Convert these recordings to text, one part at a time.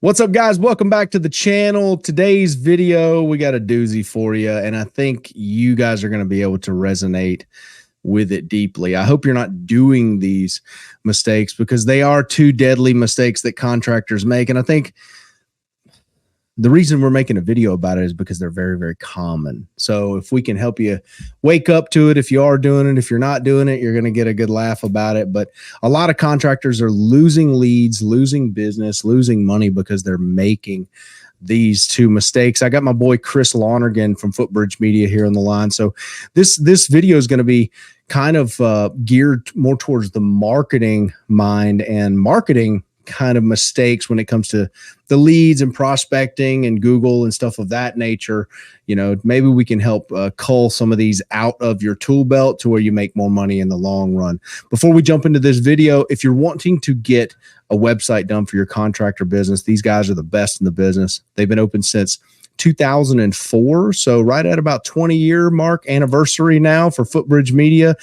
What's up, guys? Welcome back to the channel. Today's video, we got a doozy for you, and I think you guys are going to be able to resonate with it deeply. I hope you're not doing these mistakes because they are two deadly mistakes that contractors make, and I think the reason we're making a video about it is because they're very, very common. So if we can help you wake up to it, if you are doing it, if you're not doing it, you're going to get a good laugh about it. But a lot of contractors are losing leads, losing business, losing money because they're making these two mistakes. I got my boy Chris Lonergan from Footbridge Media here on the line. So this video is going to be kind of geared more towards the marketing mind and marketing kind of mistakes when it comes to the leads and prospecting and Google and stuff of that nature. You know, maybe we can help cull some of these out of your tool belt to where you make more money in the long run. Before we jump into this video, if you're wanting to get a website done for your contractor business, these guys are the best in the business. They've been open since 2004, so right at about 20-year mark anniversary now for Footbridge Media.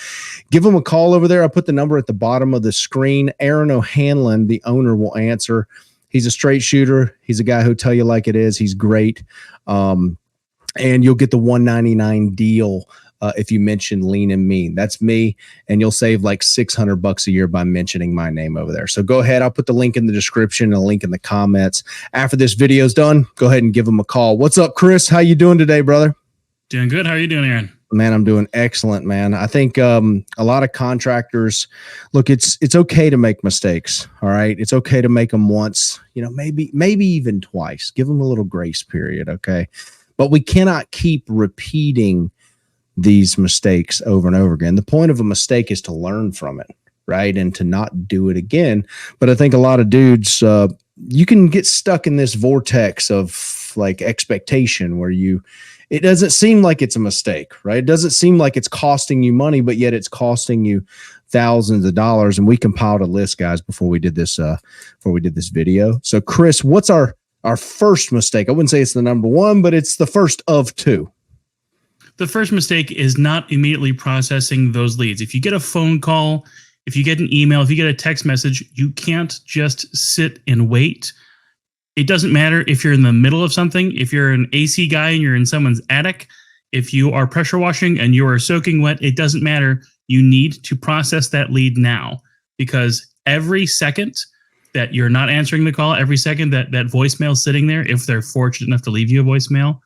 Give them a call over there. I put the number at the bottom of the screen. Aaron O'Hanlon, the owner, will answer. He's a straight shooter. He's a guy who'll tell you like it is. He's great. And you'll get the $199 deal if you mention Lean and Mean. That's me, and you'll save like $600 a year by mentioning my name over there. So go ahead. I'll put the link in the description and a link in the comments. After this video is done, go ahead and give them a call. What's up, Chris? How you doing today, brother? Doing good. How are you doing, Aaron? Man, I'm doing excellent, man. I think a lot of contractors, look, it's okay to make mistakes. All right. It's okay to make them once, you know, maybe even twice. Give them a little grace period. Okay. But we cannot keep repeating these mistakes over and over again. The point of a mistake is to learn from it, right? And to not do it again. But I think a lot of dudes, you can get stuck in this vortex of like expectation where it doesn't seem like it's a mistake, right? It doesn't seem like it's costing you money, but yet it's costing you thousands of dollars. And we compiled a list, guys, before we did this video. So Chris, what's our first mistake? I wouldn't say it's the number one, but it's the first of two. The first mistake is not immediately processing those leads. If you get a phone call, if you get an email, if you get a text message, you can't just sit and wait. It doesn't matter if you're in the middle of something, if you're an AC guy and you're in someone's attic, if you are pressure washing and you are soaking wet, it doesn't matter. You need to process that lead now, because every second that you're not answering the call, every second that voicemail is sitting there, if they're fortunate enough to leave you a voicemail,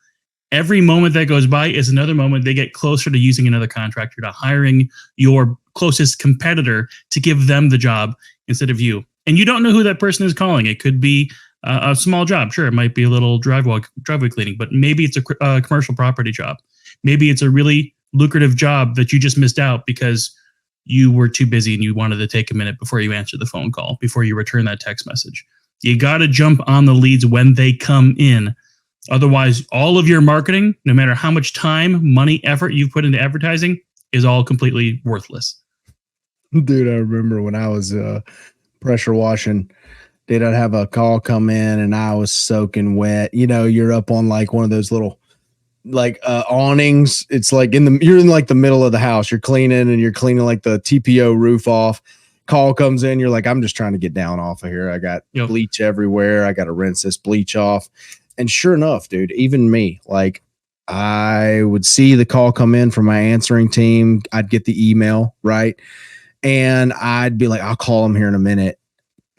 every moment that goes by is another moment they get closer to using another contractor, to hiring your closest competitor to give them the job instead of you. And you don't know who that person is calling. It could be a small job. Sure, it might be a little driveway cleaning, but maybe it's a commercial property job. Maybe it's a really lucrative job that you just missed out because you were too busy and you wanted to take a minute before you answer the phone call, before you return that text message. You got to jump on the leads when they come in. Otherwise, all of your marketing, no matter how much time, money, effort you've put into advertising, is all completely worthless. Dude, I remember when I was pressure washing, I'd have a call come in and I was soaking wet. You know, you're up on like one of those little like awnings. It's like you're in like the middle of the house. You're cleaning and you're cleaning like the TPO roof off. Call comes in. You're like, I'm just trying to get down off of here. I got bleach everywhere. I got to rinse this bleach off. And sure enough, dude, even me, like I would see the call come in from my answering team. I'd get the email, right? And I'd be like, I'll call them here in a minute.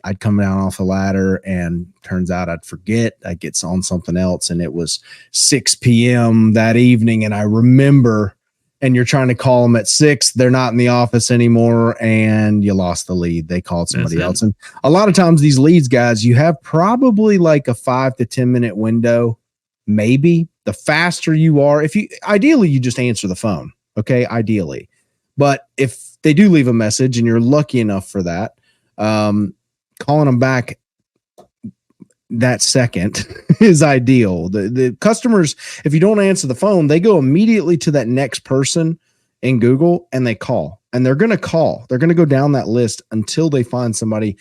I'd come down off the ladder and turns out I'd forget. I'd get on something else. And it was 6 p.m. that evening. And I remember, and you're trying to call them at 6, they're not in the office anymore, and you lost the lead. They called somebody else. And a lot of times these leads, guys, you have probably like a 5 to 10 minute window. Maybe the faster you are, ideally you just answer the phone. Okay. Ideally. But if they do leave a message and you're lucky enough for that, calling them back that second is ideal. The customers, if you don't answer the phone, they go immediately to that next person in Google and they call, and they're going to call. They're going to go down that list until they find somebody,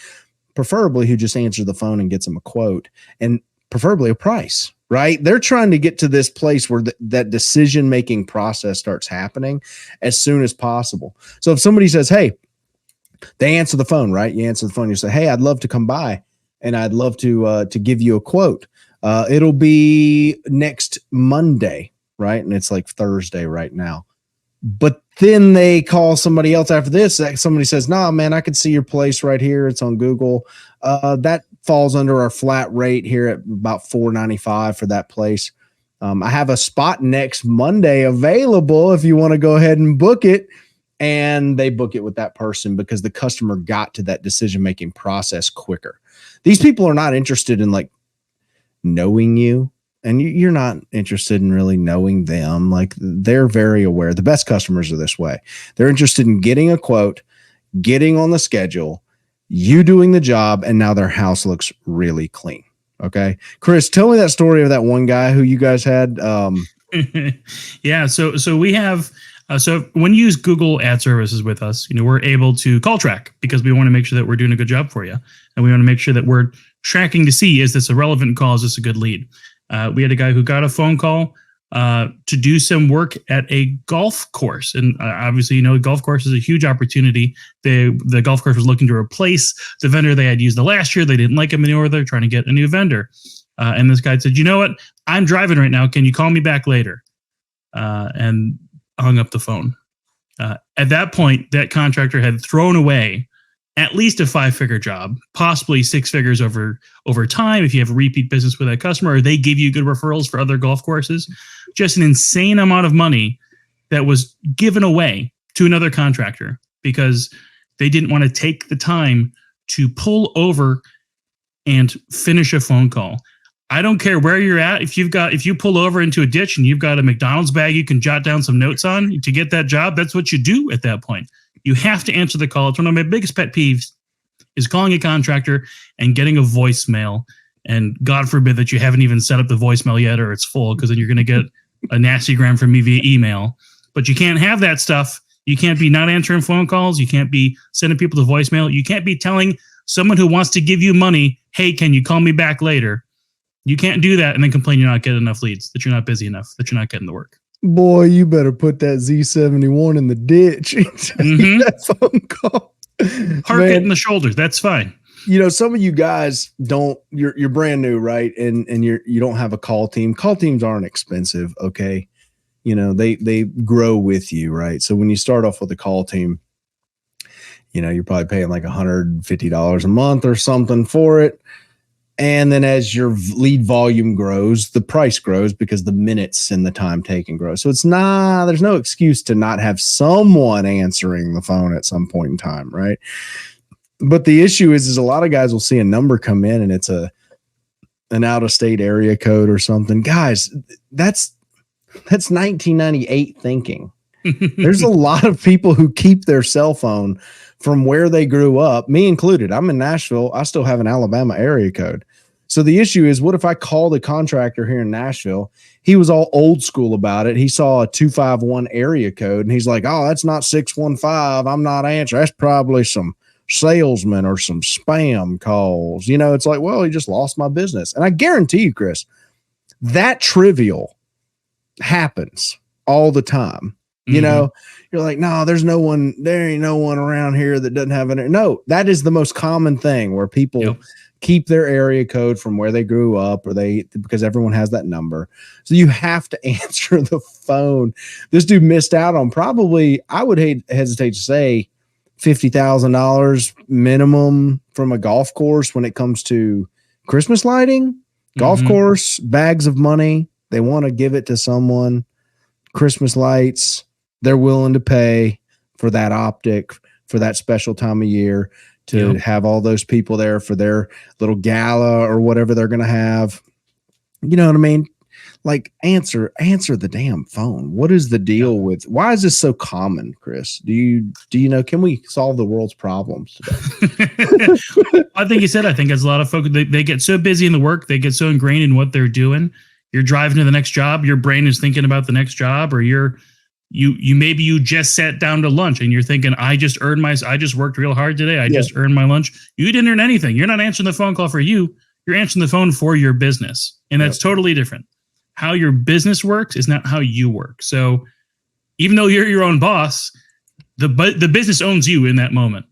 preferably who just answers the phone and gets them a quote, and preferably a price, right? They're trying to get to this place where that decision-making process starts happening as soon as possible. So if somebody says, hey, they answer the phone, right? You answer the phone, you say, hey, I'd love to come by. and I'd love to give you a quote. It'll be next Monday, right? And it's like Thursday right now. But then they call somebody else after this. Somebody says, "Nah, man, I can see your place right here. It's on Google." That falls under our flat rate here at about $4.95 for that place. I have a spot next Monday available if you want to go ahead and book it. And they book it with that person because the customer got to that decision-making process quicker. These people are not interested in like knowing you, and you're not interested in really knowing them. Like, they're very aware. The best customers are this way. They're interested in getting a quote, getting on the schedule, you doing the job, and now their house looks really clean. Okay. Chris, tell me that story of that one guy who you guys had. Yeah. So we have, so when you use Google Ad Services with us, we're able to call track because we want to make sure that we're doing a good job for you. And we want to make sure that we're tracking to see, is this a relevant call? Is this a good lead? We had a guy who got a phone call to do some work at a golf course. And obviously, golf course is a huge opportunity. The golf course was looking to replace the vendor they had used the last year. They didn't like him anymore. They're trying to get a new vendor. And this guy said, "You know what? I'm driving right now. Can you call me back later?" And hung up the phone. At that point, that contractor had thrown away at least a 5-figure job, possibly 6 figures over time if you have a repeat business with that customer, or they give you good referrals for other golf courses. Just an insane amount of money that was given away to another contractor because they didn't want to take the time to pull over and finish a phone call. I don't care where you're at. If you pull over into a ditch and you've got a McDonald's bag you can jot down some notes on to get that job, that's what you do at that point. You have to answer the call. It's one of my biggest pet peeves is calling a contractor and getting a voicemail. And God forbid that you haven't even set up the voicemail yet or it's full, because then you're going to get a nasty gram from me via email. But you can't have that stuff. You can't be not answering phone calls. You can't be sending people to voicemail. You can't be telling someone who wants to give you money, "Hey, can you call me back later?" You can't do that and then complain you're not getting enough leads, that you're not busy enough, that you're not getting the work. Boy, you better put that Z71 in the ditch. That phone call. Park it in the shoulders. That's fine. Some of you guys don't. You're brand new, right? And you don't have a call team. Call teams aren't expensive. Okay, they grow with you, right? So when you start off with a call team, you're probably paying like $150 a month or something for it. And then as your lead volume grows, the price grows because the minutes and the time taken grows. So there's no excuse to not have someone answering the phone at some point in time, right? But the issue is a lot of guys will see a number come in and it's an out-of-state area code or something. Guys, that's 1998 thinking. There's a lot of people who keep their cell phone from where they grew up, me included. I'm in Nashville. I still have an Alabama area code. So the issue is, what if I called a contractor here in Nashville? He was all old school about it. He saw a 251 area code and he's like, "Oh, that's not 615. I'm not answering. That's probably some salesman or some spam calls." It's like, well, he just lost my business. And I guarantee you, Chris, that trivial happens all the time. You're like, "No, there ain't no one around here that doesn't have an." No, that is the most common thing where people keep their area code from where they grew up, or because everyone has that number. So you have to answer the phone. This dude missed out on probably, I would hesitate to say, $50,000 minimum from a golf course when it comes to Christmas lighting. Golf course, bags of money. They want to give it to someone. Christmas lights. They're willing to pay for that optic, for that special time of year, to have all those people there for their little gala or whatever they're going to have. You know what I mean? Like, answer the damn phone. What is the deal with, why is this so common, Chris? Do you know, can we solve the world's problems today? I think it's a lot of folks, they get so busy in the work, they get so ingrained in what they're doing. You're driving to the next job, your brain is thinking about the next job, or maybe you just sat down to lunch and you're thinking, I just worked real hard today. I just earned my lunch. You didn't earn anything. You're not answering the phone call for you. You're answering the phone for your business. And that's totally different. How your business works is not how you work. So even though you're your own boss, the business owns you in that moment.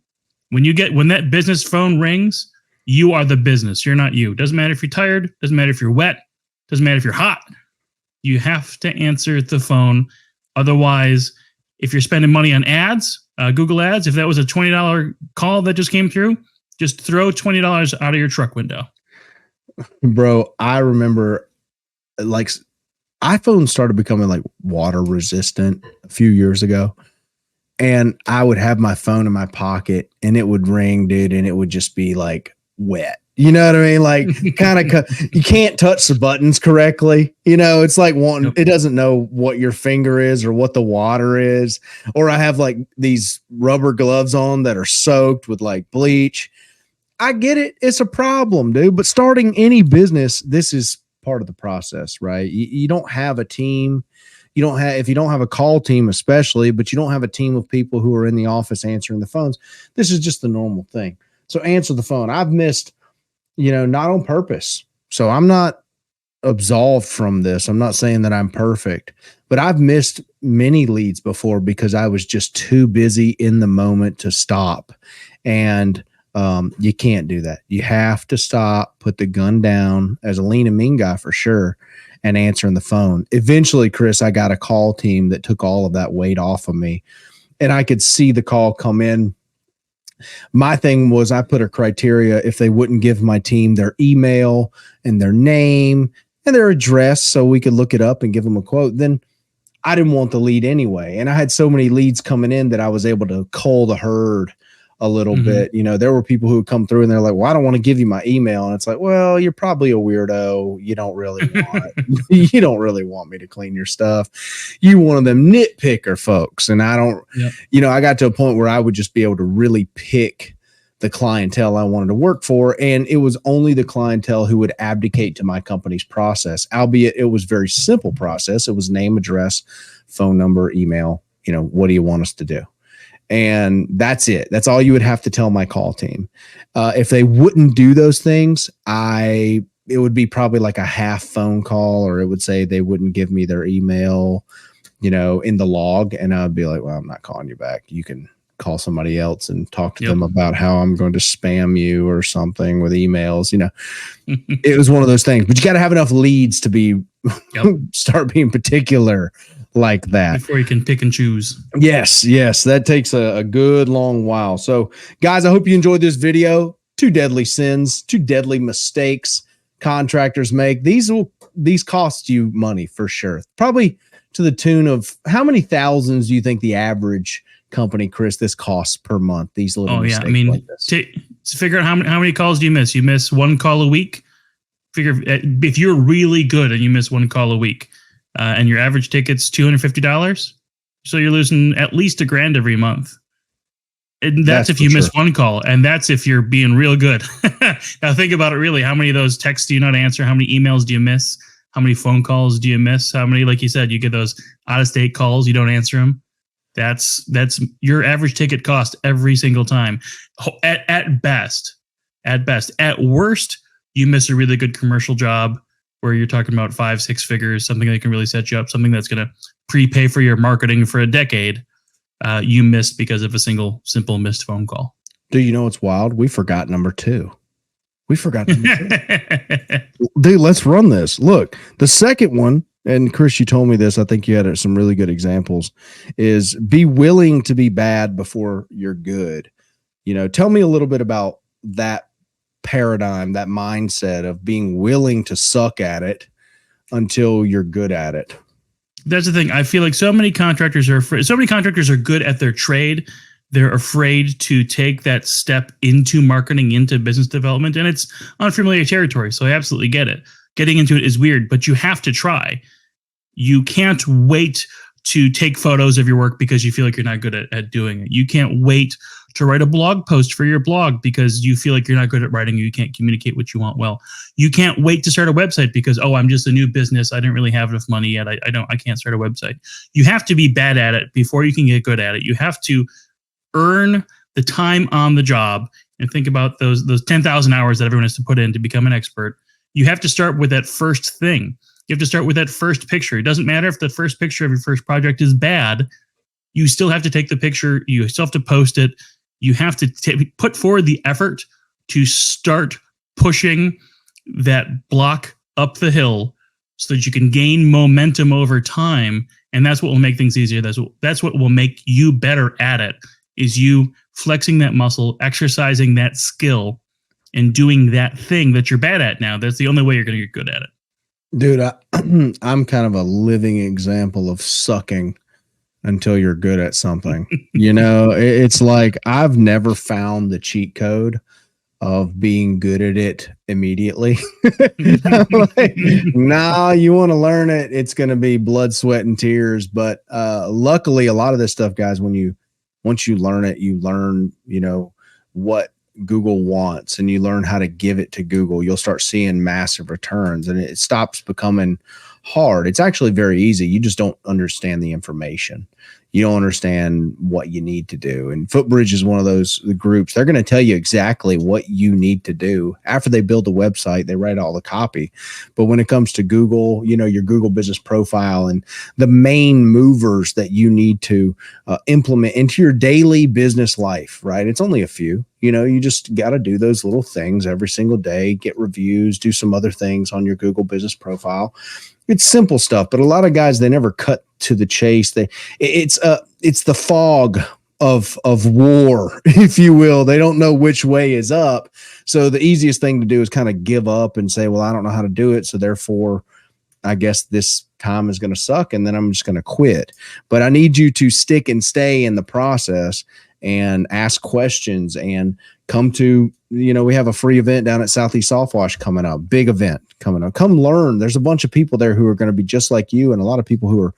When that business phone rings, You are the business. You're not you. Doesn't matter if you're tired. Doesn't matter if you're wet. Doesn't matter if you're hot. You have to answer the phone. Otherwise, if you're spending money on ads, Google ads, if that was a $20 call that just came through, just throw $20 out of your truck window. Bro, I remember like iPhone started becoming like water resistant a few years ago. And I would have my phone in my pocket and it would ring, dude, and it would just be like wet. You know what I mean? Like kind of, you can't touch the buttons correctly. You know, it's like it doesn't know what your finger is or what the water is. Or I have like these rubber gloves on that are soaked with like bleach. I get it. It's a problem, dude. But starting any business, this is part of the process, right? You don't have a team. If you don't have a call team, especially, but you don't have a team of people who are in the office answering the phones. This is just the normal thing. So answer the phone. I've missed, not on purpose. So I'm not absolved from this. I'm not saying that I'm perfect, but I've missed many leads before because I was just too busy in the moment to stop. And you can't do that. You have to stop, put the gun down as a lean and mean guy for sure, and answering the phone. Eventually, Chris, I got a call team that took all of that weight off of me, and I could see the call come in. My thing was I put a criteria: if they wouldn't give my team their email and their name and their address so we could look it up and give them a quote, then I didn't want the lead anyway. And I had so many leads coming in that I was able to cull the herd a little bit. There were people who would come through and they're like, well, I don't want to give you my email. And it's like, well, you're probably a weirdo. You don't really want me to clean your stuff. You one of them nitpicker folks. And I don't, I got to a point where I would just be able to really pick the clientele I wanted to work for. And it was only the clientele who would abdicate to my company's process, albeit it was a very simple process. It was name, address, phone number, email, what do you want us to do? And that's it. That's all you would have to tell my call team. If they wouldn't do those things, it would be probably like a half phone call, or it would say they wouldn't give me their email, in the log. And I'd be like, well, I'm not calling you back. You can call somebody else and talk to them about how I'm going to spam you or something with emails. It was one of those things, but you got to have enough leads to be start being particular like that before you can pick and choose. Yes, that takes a good long while. So guys, I hope you enjoyed this video. 2 deadly sins, 2 deadly mistakes contractors make. These cost you money for sure, probably to the tune of how many thousands do you think the average company, Chris, this costs per month? These little mistakes. I mean, like this. To figure out how many calls do you miss? You miss 1 call a week. Figure if you're really good and you miss 1 call a week, and your average ticket's $250, so you're losing at least $1,000 every month. And that's if you miss 1 call, and that's if you're being real good. Now think about it really. How many of those texts do you not answer? How many emails do you miss? How many phone calls do you miss? How many, like you said, you get those out-of-state calls, you don't answer them? That's your average ticket cost every single time. At best. At worst, you miss a really good commercial job where you're talking about 5-6 figures, something that can really set you up, something that's going to prepay for your marketing for a decade. You missed because of a simple missed phone call. Do you know what's wild? We forgot number 2. Dude, let's run this. Look, the second one, and Chris, you told me this, I think you had some really good examples, is be willing to be bad before you're good. Tell me a little bit about that paradigm, that mindset of being willing to suck at it until you're good at it. That's the thing. I feel like so many contractors are afraid. So many contractors are good at their trade. They're afraid to take that step into marketing, into business development, and it's unfamiliar territory. So I absolutely get it. Getting into it is weird, but you have to try. You can't wait to take photos of your work because you feel like you're not good at doing it. You can't wait to write a blog post for your blog because you feel like you're not good at writing, or you can't communicate what you want well. You can't wait to start a website because, I'm just a new business. I didn't really have enough money yet. I can't start a website. You have to be bad at it before you can get good at it. You have to earn the time on the job, and think about those 10,000 hours that everyone has to put in to become an expert. You have to start with that first thing. You have to start with that first picture. It doesn't matter if the first picture of your first project is bad. You still have to take the picture. You still have to post it. You have to put forward the effort to start pushing that block up the hill so that you can gain momentum over time. And that's what will make things easier. That's what will make you better at it, is you flexing that muscle, exercising that skill, and doing that thing that you're bad at now. That's the only way you're going to get good at it. Dude, I'm kind of a living example of sucking until you're good at something. It's like I've never found the cheat code of being good at it immediately. Like, nah, you want to learn it, it's going to be blood, sweat, and tears. But luckily, a lot of this stuff, guys, once you learn it, you learn, what Google wants, and you learn how to give it to Google, you'll start seeing massive returns, and it stops becoming hard. It's actually very easy. You just don't understand the information. You don't understand what you need to do. And Footbridge is one of those groups. They're going to tell you exactly what you need to do. After they build the website, they write all the copy. But when it comes to Google, your Google business profile and the main movers that you need to implement into your daily business life, right? It's only a few. You just got to do those little things every single day, get reviews, do some other things on your Google business profile. It's simple stuff, but a lot of guys, they never cut to the chase. It's the fog of war, if you will. They don't know which way is up. So the easiest thing to do is kind of give up and say, well, I don't know how to do it, so therefore I guess this time is going to suck, and then I'm just going to quit. But I need you to stick and stay in the process and ask questions and come to, we have a free event down at Southeast Softwash coming up, big event coming up. Come learn. There's a bunch of people there who are going to be just like you, and a lot of people who are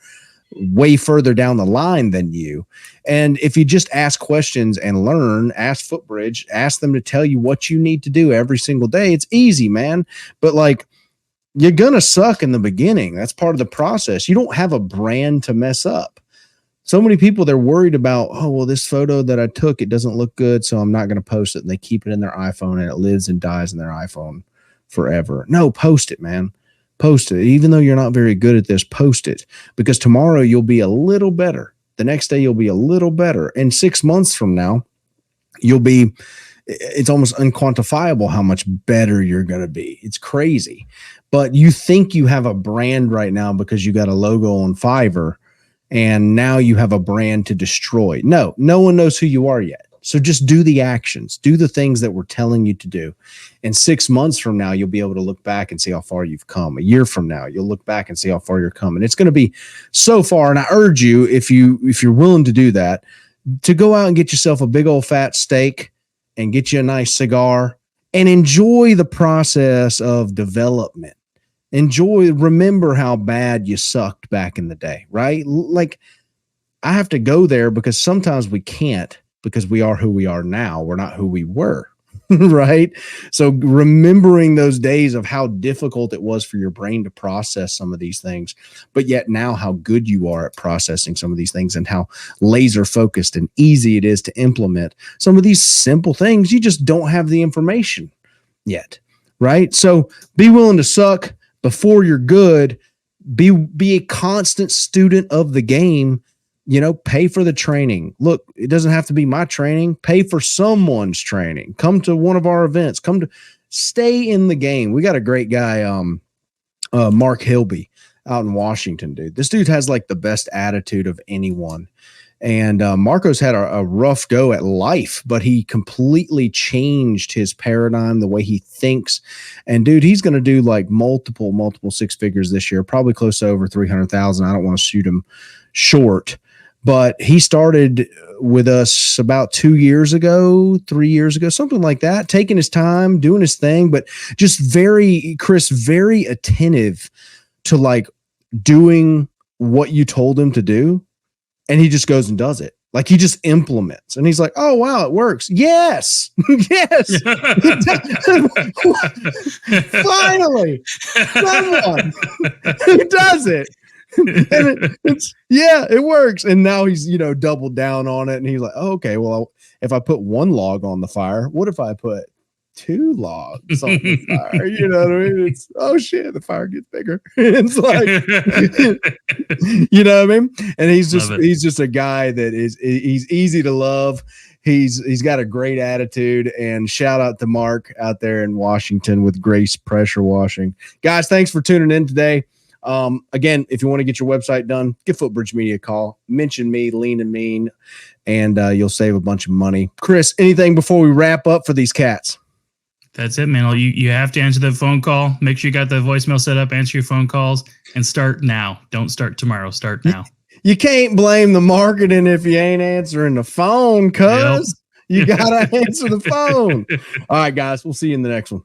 way further down the line than you. And if you just ask questions and learn, ask Footbridge, ask them to tell you what you need to do every single day. It's easy, man. But you're going to suck in the beginning. That's part of the process. You don't have a brand to mess up. So many people, they're worried about, oh, well, this photo that I took, it doesn't look good, so I'm not going to post it. And they keep it in their iPhone, and it lives and dies in their iPhone forever. No, post it, man. Post it. Even though you're not very good at this, post it, because tomorrow you'll be a little better. The next day you'll be a little better. And 6 months from now, it's almost unquantifiable how much better you're going to be. It's crazy. But you think you have a brand right now because you got a logo on Fiverr, and now you have a brand to destroy. No one knows who you are yet. So just do the actions, do the things that we're telling you to do. And 6 months from now, you'll be able to look back and see how far you've come. A year from now, you'll look back and see how far you're coming. It's going to be so far. And I urge you, if you're willing to do that, to go out and get yourself a big old fat steak and get you a nice cigar and enjoy the process of development. Remember how bad you sucked back in the day, right? Like, I have to go there because sometimes we can't, because we are who we are now. We're not who we were, right? So remembering those days of how difficult it was for your brain to process some of these things, but yet now how good you are at processing some of these things and how laser focused and easy it is to implement some of these simple things. You just don't have the information yet, right? So be willing to suck before you're good. Be a constant student of the game. Pay for the training. Look, it doesn't have to be my training. Pay for someone's training. Come to one of our events. Stay in the game. We got a great guy, Mark Hilby, out in Washington, dude. This dude has the best attitude of anyone. And Marco's had a rough go at life, but he completely changed his paradigm, the way he thinks. And dude, he's going to do multiple six figures this year, probably close to over 300,000. I don't want to shoot him short, but he started with us about 3 years ago, something like that, taking his time, doing his thing, but just very attentive to doing what you told him to do. And he just goes and does it. He just implements, and he's like, oh, wow, it works. Yes. Yes. Finally, someone who does it. And it works. And now he's, doubled down on it. And he's like, oh, okay, well, if I put one log on the fire, what if I put 2 logs on the fire? You know what I mean? It's, oh shit, the fire gets bigger. It's you know what I mean? And he's just a guy that he's easy to love. He's got a great attitude, and shout out to Mark out there in Washington with Grace Pressure Washing. Guys, thanks for tuning in today. Again, if you want to get your website done, give Footbridge Media a call. Mention me, Lean and Mean, and you'll save a bunch of money. Chris, anything before we wrap up for these cats? That's it, man. You have to answer the phone call. Make sure you got the voicemail set up. Answer your phone calls and start now. Don't start tomorrow. Start now. You can't blame the marketing if you ain't answering the phone, cuz. Yep. You got to answer the phone. All right, guys. We'll see you in the next one.